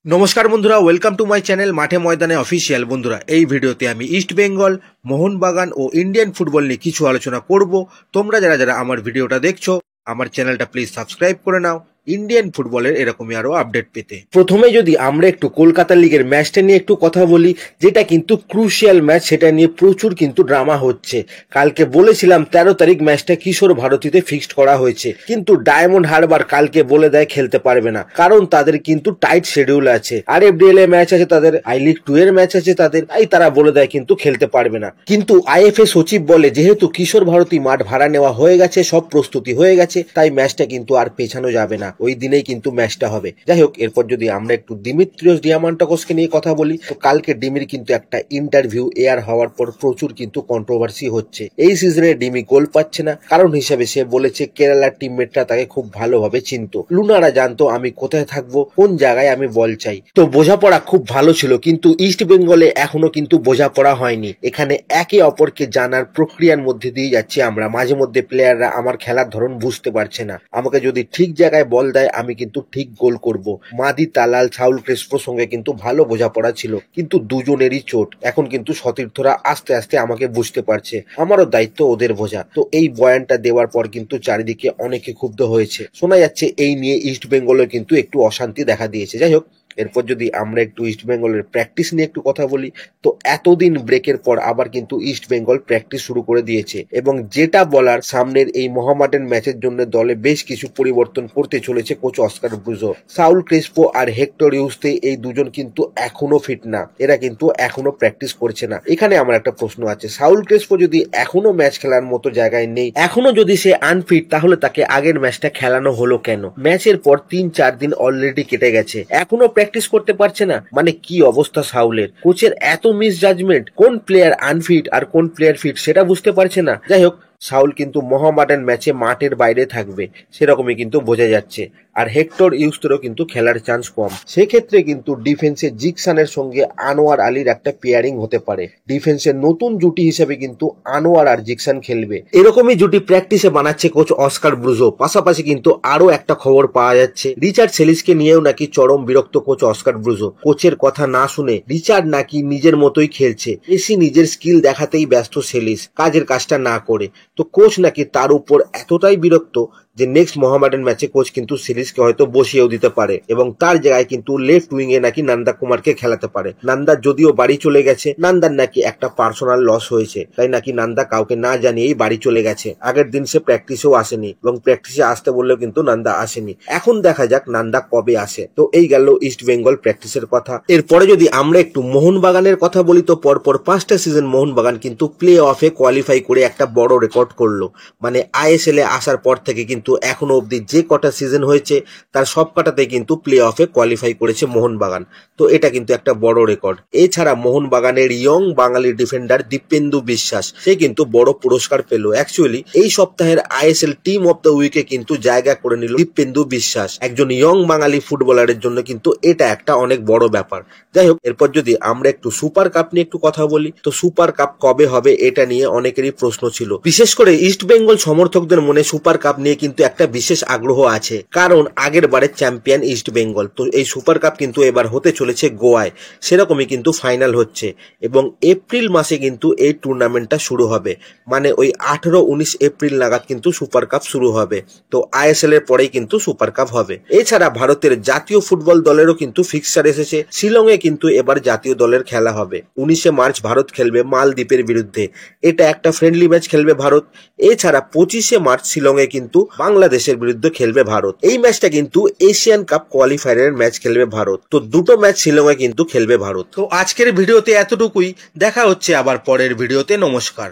নমস্কার বন্ধুরা, welcome to my channel মাঠে ময়দানে অফিসিয়াল। বন্ধুরা, এই ভিডিওতে আমি ইস্ট বেঙ্গল, মোহনবাগান ও ইন্ডিয়ান ফুটবল নিয়ে কিছু আলোচনা করব। তোমরা যারা যারা আমার ভিডিওটা দেখছো, আমার চ্যানেলটা প্লিজ সাবস্ক্রাইব করে নাও ইন্ডিয়ান ফুটবলের এরকমই আরো আপডেট পেতে। প্রথমে যদি আমরা একটু কলকাতা লিগের ম্যাচটা নিয়ে একটু কথা বলি, যেটা কিন্তু ক্রুশিয়াল ম্যাচ, সেটা নিয়ে প্রচুর কিন্তু ড্রামা হচ্ছে। কালকে বলেছিলাম 13 তারিখ ম্যাচটা কিশোর ভারতীতে ফিক্সড করা হয়েছে, কিন্তু ডায়মন্ড হারবার কালকে বলে দেয় খেলতে পারবে না, কারণ তাদের কিন্তু টাইট শিডিউল আছে। আর এফডিএল এ ম্যাচ আছে তাদের, আই লিগ 2 এর ম্যাচ আছে তাদের, তাই তারা বলে দেয় কিন্তু খেলতে পারবে না। কিন্তু আইএফএ সচিব বলে যেহেতু কিশোর ভারতী মাঠ ভাড়া নেওয়া হয়ে গেছে, সব প্রস্তুতি হয়ে গেছে, তাই ম্যাচটা কিন্তু আর পেছানো যাবে না, ওই দিনেই কিন্তু ম্যাচটা হবে। যাই হোক, এরপর যদি আমরা একটু দিমিত্রিয়স ডিয়ামান্টাকোসকে নিয়ে কথা বলি, তো কালকে ডিমির কিন্তু একটা ইন্টারভিউ এয়ার হওয়ার পর প্রচুর কিন্তু কন্ট্রোভার্সি হচ্ছে। এই সিজনে ডিমি গোল পাচ্ছে না, কারণ হিসেবে সে বলেছে কেরালার টিমমেটরা তাকে খুব ভালোভাবে চিনতো, লুনারা জানতো আমি কোথায় থাকবো, কোন জায়গায় আমি বল চাই। তো বোঝাপড়া খুব ভালো ছিল, কিন্তু ইস্ট বেঙ্গলে এখনো কিন্তু বোঝাপড়া হয়নি। এখানে একে অপরকে জানার প্রক্রিয়ার মধ্যে দিয়ে যাচ্ছি আমরা। মাঝে মধ্যে প্লেয়াররা আমার খেলার ধরন বুঝতে পারছে না, আমাকে যদি ঠিক জায়গায় বল দেয় আমি কিন্তু ঠিক গোল করব। মাদি তালাল, সাউল ক্রেসপোর সঙ্গে কিন্তু ভালো বোঝাপড়া ছিল, কিন্তু দুজনেরই চোট। এখন কিন্তু সতীর্থরা আস্তে আস্তে আমাকে বুঝতে পারছে, আমারও দায়িত্ব ওদের বোঝা। তো এই বয়ানটা দেওয়ার পর কিন্তু চারিদিকে অনেকে ক্ষুব্ধ হয়েছে। শোনা যাচ্ছে এই নিয়ে ইস্ট বেঙ্গলে কিন্তু একটু অশান্তি দেখা দিয়েছে। যাই হোক, এরপর যদি আমরা একটু ইস্ট বেঙ্গলের প্র্যাকটিস নিয়ে একটু কথা বলি, তো এতদিন ব্রেকের পর আবার কিন্তু ইস্ট বেঙ্গল প্র্যাকটিস শুরু করে দিয়েছে, এবং যেটা বলার, সামনের এই মোহামেডান ম্যাচের জন্য দলে বেশ কিছু পরিবর্তন করতে চলেছে coach Oscar Bruzon. Saul Crespo আর হেক্টর ইউস্তে, এই দুজন কিন্তু এখনো ফিট না, এরা কিন্তু এখনো প্র্যাকটিস করছে না। এখানে আমার একটা প্রশ্ন আছে, সাউল ক্রেসপো যদি এখনো ম্যাচ খেলার মতো জায়গায় নেই, এখনো যদি সে আনফিট, তাহলে তাকে আগের ম্যাচটা খেলানো হলো কেন? ম্যাচের পর 3-4 দিন অলরেডি কেটে গেছে, এখনো প্র্যাকটিস করতে পারছে না, মানে কি অবস্থা সাউলের? কোচের এত মিস জাজমেন্ট, কোন প্লেয়ার আনফিট আর কোন প্লেয়ার ফিট সেটা বুঝতে পারছে না। যাই হোক, সাউল কিন্তু মোহামেডান ম্যাচে মাঠের বাইরে থাকবে, সেরকমই কিন্তু বোঝা যাচ্ছে। আর হেক্টর ইউস্তেরও কিন্তু খেলার চান্স কম। সেক্ষেত্রে কিন্তু ডিফেন্সে জিকসানের সঙ্গে আনোয়ার আলীর একটা পেয়ারিং হতে পারে। ডিফেন্সের নতুন জুটি হিসেবে কিন্তু আনোয়ার আর জিকসান খেলবে, এরকমই জুটি প্র্যাকটিসে বানাচ্ছে কোচ অস্কার ব্রুজো। পাশাপাশি কিন্তু আরো একটা খবর পাওয়া যাচ্ছে, রিচার্ড সেলিসকে নিয়েও নাকি চরম বিরক্ত কোচ অস্কার ব্রুজো। কোচের কথা না শুনে রিচার্ড নাকি নিজের মতোই খেলছে, বেশি নিজের স্কিল দেখাতেই ব্যস্ত সেলিস, কাজের কাজটা না করে। তো কোচ নাকি তার উপর এতটাই বিরক্ত যে নেক্সট মোহামেডান ম্যাচে কোচ কিন্তু সিরিজকে হয়তো বসিয়েও দিতে পারে, এবং তার জায়গায় কিন্তু লেফট উইং এ নাকি নন্দা কুমারকে খেলাতে পারে। নন্দা যদিও বাড়ি চলে গেছে, নন্দার নাকি একটা পার্সোনাল লস হয়েছে, তাই নাকি নন্দা কাউকে না জানিয়েই বাড়ি চলে গেছে। আগের দিন সে প্র্যাকটিসেও আসেনি, এবং প্র্যাকটিসে আসতে বললেও কিন্তু নন্দা আসেনি। এখন দেখা যাক নন্দা কবে আসে। তো এই গেল ইস্ট বেঙ্গল প্র্যাকটিসের কথা। এরপরে যদি আমরা একটু মোহনবাগানের কথা বলি, তো পরপর 5টা সিজন মোহনবাগান কিন্তু প্লে অফে কোয়ালিফাই করে একটা বড় রেকর্ড করলো। মানে আইএসএল এ আসার পর থেকে কিন্তু এখনো অব্দি যে কটা সিজন হয়েছে তার সব কটাতে কিন্তু প্লে অফে কোয়ালিফাই করেছে মোহনবাগান। তো এটা কিন্তু একটা বড় রেকর্ড। এছাড়া মোহনবাগানের ইয়ং বাঙালি ডিফেন্ডার দীপেন্দু বিশ্বাস, সে কিন্তু বড় পুরস্কার পেল। অ্যাকচুয়ালি এই সপ্তাহের আইএসএল টিম অফ দ্য উইকে কিন্তু জায়গা করে নিল দীপেন্দু বিশ্বাস। একজন ইয়ং বাঙালি ফুটবলারের জন্য কিন্তু এটা একটা অনেক বড় ব্যাপার। যাই হোক, এরপর যদি আমরা একটু সুপার কাপ নিয়ে একটু কথা বলি, তো সুপার কাপ কবে হবে এটা নিয়ে অনেকেরই প্রশ্ন ছিল। বিশেষ করে ইস্ট বেঙ্গল সমর্থকদের মনে সুপার কাপ নিয়ে কিন্তু একটা বিশেষ আগ্রহ আছে, কারণ আগের বারের চ্যাম্পিয়ন ইস্ট বেঙ্গল। তো এই সুপার কাপ কিন্তু এবার হতে চলেছে গোয়ায়, সেরকমই কিন্তু ফাইনাল হচ্ছে, এবং এপ্রিল মাসে কিন্তু এই টুর্নামেন্টটা শুরু হবে। মানে ওই 18-19 এপ্রিল নাগাদ কিন্তু সুপার কাপ শুরু হবে। তো আইএসএল এর পরেই কিন্তু সুপার কাপ হবে। এছাড়া ভারতের জাতীয় ফুটবল দলেরও কিন্তু ফিক্সচার এসেছে। শিলংয়ে কিন্তু এবার জাতীয় দলের খেলা হবে। 19শে মার্চ ভারত খেলবে মালদ্বীপের বিরুদ্ধে, এটা একটা ফ্রেন্ডলি ম্যাচ খেলবে ভারত। এছাড়া 25শে মার্চ শিলংয়ে কিন্তু বাংলাদেশের বিরুদ্ধে খেলবে ভারত। এই ম্যাচটা কিন্তু এশিয়ান কাপ কোয়ালিফায়ারের ম্যাচ খেলবে ভারত। তো দুটো ম্যাচ শিলংয়ে কিন্তু খেলবে ভারত। তো আজকের ভিডিওতে এতটুকুই, দেখা হচ্ছে আবার পরের ভিডিওতে। নমস্কার।